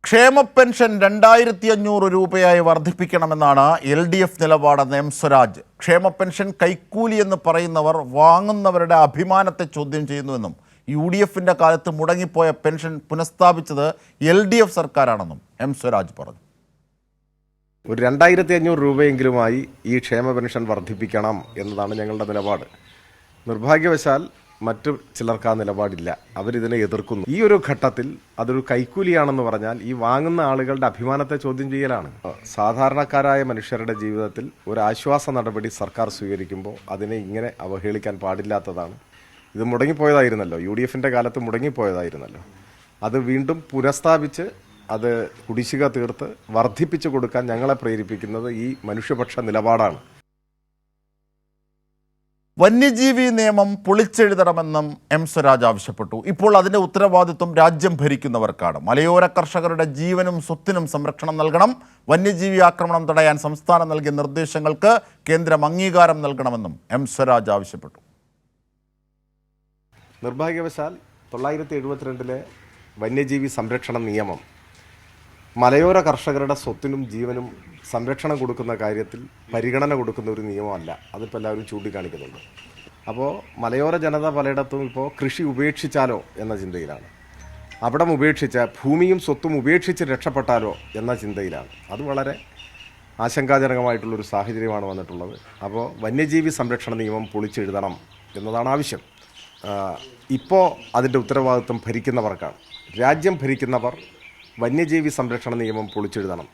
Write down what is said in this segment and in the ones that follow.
ക്ഷേമ പെൻഷൻ 2500 രൂപയായി വർദ്ധിപ്പിക്കണമെന്നാണ് LDF നിലപാടെന്ന് M Swaraj. ക്ഷേമ പെൻഷൻ കൈക്കൂലി എന്ന് പറയുന്നവർ വാങ്ങുന്നവരുടെ അഭിമാനത്തെ ചോദ്യം ചെയ്യുന്നുവെന്നും UDFന്റെ കാലത്ത് മുടങ്ങിപ്പോയ പെൻഷൻ പുനഃസ്ഥാപിച്ചത് LDF സർക്കാരാണെന്നും എം സ്വരാജ് പറഞ്ഞു. ഒരു 2500 രൂപയെങ്കിലുമായി ഈ ക്ഷേമ പെൻഷൻ വർദ്ധിപ്പിക്കണം എന്നതാണ് ഞങ്ങളുടെ നിലപാട്. നിർഭാഗ്യവശാൽ മറ്റു ചിലർക്ക് ആ നിലപാടില്ല. അവരിതിനെ എതിർക്കുന്നു. ഈ ഒരു ഘട്ടത്തിൽ അതൊരു കൈക്കൂലിയാണെന്ന് പറഞ്ഞാൽ ഈ വാങ്ങുന്ന ആളുകളുടെ അഭിമാനത്തെ ചോദ്യം ചെയ്യലാണ്. സാധാരണക്കാരായ മനുഷ്യരുടെ ജീവിതത്തിൽ ഒരു ആശ്വാസ നടപടി സർക്കാർ സ്വീകരിക്കുമ്പോൾ അതിനെ ഇങ്ങനെ അവഹേളിക്കാൻ പാടില്ലാത്തതാണ്. ഇത് മുടങ്ങിപ്പോയതായിരുന്നല്ലോ, UDFന്റെ കാലത്ത് മുടങ്ങിപ്പോയതായിരുന്നല്ലോ. അത് വീണ്ടും പുനഃസ്ഥാപിച്ച് അത് കുടിശ്ശിക തീർത്ത് വർദ്ധിപ്പിച്ചു കൊടുക്കാൻ ഞങ്ങളെ പ്രേരിപ്പിക്കുന്നത് ഈ മനുഷ്യപക്ഷ നിലപാടാണ്. വന്യജീവി നിയമം പൊളിച്ചെഴുതണമെന്നും എം സ്വരാജ് ആവശ്യപ്പെട്ടു. ഇപ്പോൾ അതിൻ്റെ ഉത്തരവാദിത്വം രാജ്യം ഭരിക്കുന്നവർക്കാണ്. മലയോര കർഷകരുടെ ജീവനും സ്വത്തിനും സംരക്ഷണം നൽകണം. വന്യജീവി ആക്രമണം തടയാൻ സംസ്ഥാനം നൽകിയ നിർദ്ദേശങ്ങൾക്ക് കേന്ദ്രം അംഗീകാരം നൽകണമെന്നും എം സ്വരാജ് ആവശ്യപ്പെട്ടു. നിർഭാഗ്യവശാൽ 972 വന്യജീവി സംരക്ഷണ നിയമം മലയോര കർഷകരുടെ സ്വത്തിനും ജീവനും സംരക്ഷണം കൊടുക്കുന്ന കാര്യത്തിൽ പരിഗണന കൊടുക്കുന്ന ഒരു നിയമമല്ല. അതിപ്പോൾ എല്ലാവരും ചൂണ്ടിക്കാണിക്കുന്നുണ്ട്. അപ്പോൾ മലയോര ജനത പലയിടത്തും ഇപ്പോൾ കൃഷി ഉപേക്ഷിച്ചാലോ എന്ന ചിന്തയിലാണ്. അവിടം ഉപേക്ഷിച്ച ഭൂമിയും സ്വത്തും ഉപേക്ഷിച്ച് രക്ഷപ്പെട്ടാലോ എന്ന ചിന്തയിലാണ്. അത് വളരെ ആശങ്കാജനകമായിട്ടുള്ളൊരു സാഹചര്യമാണ് വന്നിട്ടുള്ളത്. അപ്പോൾ വന്യജീവി സംരക്ഷണ നിയമം പൊളിച്ചെഴുതണം എന്നതാണ് ആവശ്യം. ഇപ്പോൾ അതിൻ്റെ ഉത്തരവാദിത്വം ഭരിക്കുന്നവർക്കാണ്. രാജ്യം ഭരിക്കുന്നവർ വന്യജീവി സംരക്ഷണ നിയമം പൊളിച്ചെഴുതണം.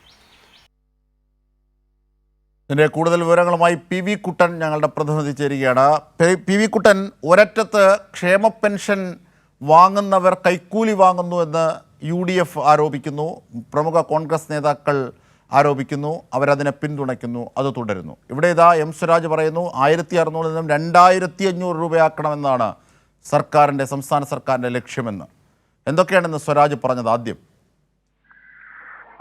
ഇതിൻ്റെ കൂടുതൽ വിവരങ്ങളുമായി PV കുട്ടൻ ഞങ്ങളുടെ പ്രതിനിധി ചേരുകയാണ്. PV കുട്ടൻ, ഒരറ്റത്ത് ക്ഷേമ പെൻഷൻ വാങ്ങുന്നവർ കൈക്കൂലി വാങ്ങുന്നു എന്ന് UDF ആരോപിക്കുന്നു, പ്രമുഖ കോൺഗ്രസ് നേതാക്കൾ ആരോപിക്കുന്നു, അവരതിനെ പിന്തുണയ്ക്കുന്നു, അത് തുടരുന്നു. ഇവിടെ ഇതാ എം സ്വരാജ് പറയുന്നു 1600 നിന്നും 2500 രൂപയാക്കണമെന്നാണ് സംസ്ഥാന സർക്കാരിൻ്റെ ലക്ഷ്യമെന്ന്. എന്തൊക്കെയാണെന്ന് സ്വരാജ് പറഞ്ഞത്? ആദ്യം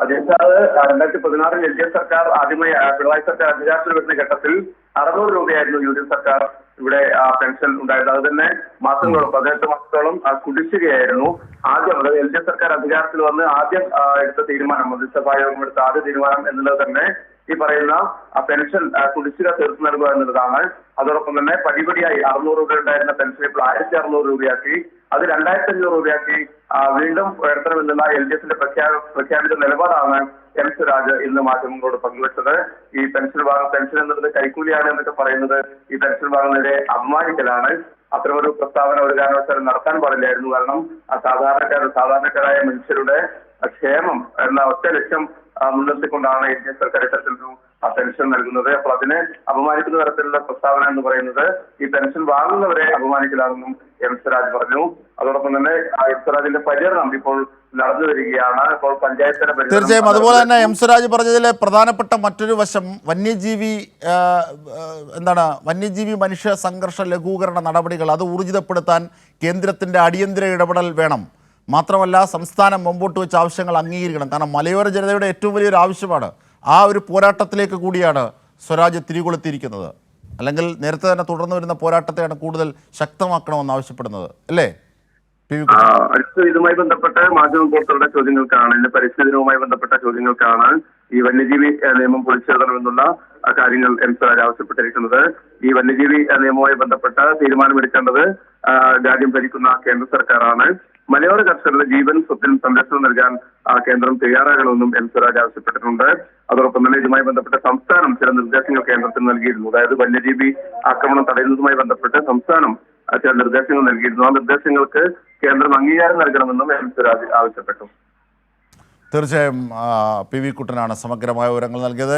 അജിത് സാറ് 2016 LDF സർക്കാർ ആദ്യമായി പിണറായി സർക്കാർ അധികാരത്തിൽ വരുന്ന ഘട്ടത്തിൽ 600 രൂപയായിരുന്നു UDF സർക്കാർ ഇവിടെ പെൻഷൻ ഉണ്ടായത്. അത് തന്നെ മാസങ്ങളോളം 18 മാസത്തോളം കുടിശ്ശികയായിരുന്നു. ആദ്യം അതായത് LDF സർക്കാർ അധികാരത്തിൽ വന്ന് ആദ്യം എടുത്ത തീരുമാനം, മന്ത്രിസഭാ യോഗം എടുത്ത ആദ്യ തീരുമാനം എന്നുള്ളത് തന്നെ ഈ പറയുന്ന പെൻഷൻ കുടിശ്ശിക തീർത്തു നൽകുക എന്നുള്ളതാണ്. അതോടൊപ്പം തന്നെ പടിപടിയായി 600 രൂപ ഉണ്ടായിരുന്ന പെൻഷൻ ഇപ്പോൾ 1600 രൂപയാക്കി, അത് 2500 രൂപയാക്കി വീണ്ടും ഉയർത്തണമെന്നുള്ള LDFന്റെ പ്രഖ്യാപിത നിലപാടാണ് എം സ്വരാജ് ഇന്ന് മാധ്യമങ്ങളോട് പങ്കുവച്ചത്. ഈ പെൻഷൻ എന്നുള്ളത് കൈക്കൂലിയാണ് എന്നൊക്കെ പറയുന്നത് ഈ പെൻഷൻ വാങ്ങുന്നതിനെ അപമാനിക്കലാണ്. അത്തരമൊരു പ്രസ്താവന ഒരു കാരണവശാലും നടത്താൻ പാടില്ലായിരുന്നു. കാരണം സാധാരണക്കാരായ മനുഷ്യരുടെ ക്ഷേമം എന്ന ഒറ്റ ലക്ഷ്യം മുൻനിർത്തിക്കൊണ്ടാണ് LDF സർക്കാർ ഇത്തരത്തിലൊരു പെൻഷൻ നൽകുന്നത്. അപ്പോൾ അതിനെ അപമാനിക്കുന്ന തരത്തിലുള്ള പ്രസ്താവന എന്ന് പറയുന്നത് ഈ പെൻഷൻ വാങ്ങുന്നവരെ അപമാനിക്കലാണെന്നും എം സ്വരാജ് പറഞ്ഞു. അതോടൊപ്പം തന്നെ എം സ്വരാജിന്റെ പര്യടനം ഇപ്പോൾ നടന്നു വരികയാണ്. ഇപ്പോൾ പഞ്ചായത്തിന്റെ തീർച്ചയായും അതുപോലെ തന്നെ എം സ്വരാജ് പറഞ്ഞതിലെ പ്രധാനപ്പെട്ട മറ്റൊരു വശം വന്യജീവി മനുഷ്യ സംഘർഷ ലഘൂകരണ നടപടികൾ അത് ഊർജിതപ്പെടുത്താൻ കേന്ദ്രത്തിന്റെ അടിയന്തര ഇടപെടൽ വേണം. മാത്രമല്ല സംസ്ഥാനം മുമ്പോട്ട് വെച്ച ആവശ്യങ്ങൾ അംഗീകരിക്കണം. കാരണം മലയോര ജനതയുടെ ഏറ്റവും വലിയൊരു ആവശ്യമാണ്. ആ ഒരു പോരാട്ടത്തിലേക്ക് കൂടിയാണ് സ്വരാജ് തിരികൊളുത്തിയിരിക്കുന്നത്. അല്ലെങ്കിൽ നേരത്തെ തന്നെ തുടർന്നു വരുന്ന പോരാട്ടത്തെയാണ് കൂടുതൽ ശക്തമാക്കണമെന്ന് ആവശ്യപ്പെടുന്നത്, അല്ലേ? ഇതുമായി ബന്ധപ്പെട്ട മാധ്യമപ്രവർത്തകരുടെ ചോദ്യങ്ങൾക്കാണ്, ഇന്ന് പരിസ്ഥിതി ദിനവുമായി ബന്ധപ്പെട്ട ചോദ്യങ്ങൾക്കാണ് ഈ വന്യജീവി നിയമം പൊളിച്ചെഴുതണമെന്നുള്ള കാര്യങ്ങൾ എം സ്വരാജ് ആവശ്യപ്പെട്ടിരിക്കുന്നത്. ഈ വന്യജീവി നിയമവുമായി ബന്ധപ്പെട്ട തീരുമാനമെടുക്കേണ്ടത് രാജ്യം ഭരിക്കുന്ന കേന്ദ്ര സർക്കാരാണ്. മലയോര കർഷകരുടെ ജീവൻ സ്വത്തിനും സംരക്ഷണം നൽകാൻ കേന്ദ്രം തയ്യാറാകണമെന്നും എം സ്വരാജ് ആവശ്യപ്പെട്ടിട്ടുണ്ട്. അതോടൊപ്പം തന്നെ ഇതുമായി ബന്ധപ്പെട്ട സംസ്ഥാനം ചില നിർദ്ദേശങ്ങൾ കേന്ദ്രത്തിന് നൽകിയിരുന്നു. അതായത് വന്യജീവി ആക്രമണം തടയുന്നതുമായി ബന്ധപ്പെട്ട് സംസ്ഥാനം ചില നിർദ്ദേശങ്ങൾ നൽകിയിരുന്നു. ആ നിർദ്ദേശങ്ങൾക്ക് കേന്ദ്രം അംഗീകാരം നൽകണമെന്നും എം സ്വരാജ് ആവശ്യപ്പെട്ടു. തീർച്ചയായും PV കുട്ടനാണ് സമഗ്രമായ വിവരങ്ങൾ നൽകിയത്.